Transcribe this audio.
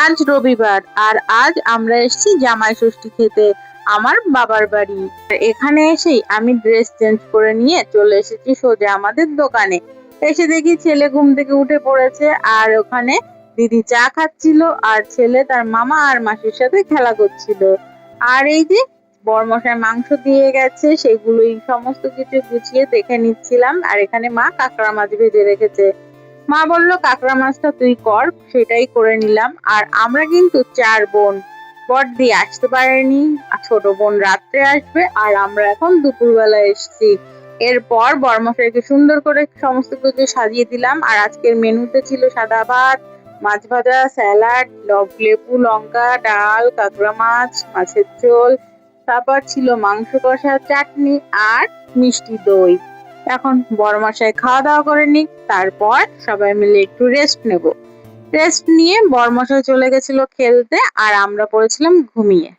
আজ রবিবার আর আজ আমরা এসেছি জামাই ষষ্ঠী খেতে আমার বাবার বাড়ি। আর এখানে এসেই আমি ড্রেস চেঞ্জ করে নিয়ে চলে এসেছি সোজা আমাদের দোকানে। এসে দেখি ছেলে ঘুম থেকে উঠে পড়েছে আর ওখানে দিদি চা খাচ্ছিল আর ছেলে তার মামা আর মাসির সাথে খেলা করছিল। আর এই যে বরমশাই মাংস দিয়ে গেছে সেগুলোই সমস্ত কিছু গুছিয়ে দেখে নিচ্ছিলাম। আর এখানে মা কাঁকড়া মাছ ভেজে রেখেছে। মা বললো কাঁকড়া মাছটা তুই কর, সেটাই করে নিলাম। আর আমরা কিন্তু 4 বোন, বড়দি আসতে পারেনি, আর ছোট বোন রাত্রে আসবে, আর আমরা এখন দুপুরবেলা এসেছি। এরপর বরমশাইকে সুন্দর করে সমস্ত কিছু সাজিয়ে দিলাম। আর আজকের মেনুতে ছিল সাদা ভাত, মাছ ভাজা, স্যালাড, লেবু লঙ্কা, ডাল, কাঁকড়া মাছ, মাছের ঝোল, তারপর ছিল মাংস কষা, চাটনি আর মিষ্টি দই। এখন বড়মশাই খাওয়া দাওয়া করে নিক, তারপর সবাই মিলে একটু রেস্ট নেব। রেস্ট নিয়ে বড়মশাই চলে গেছিল খেলতে আর আমরা পড়েছিলাম ঘুমিয়ে।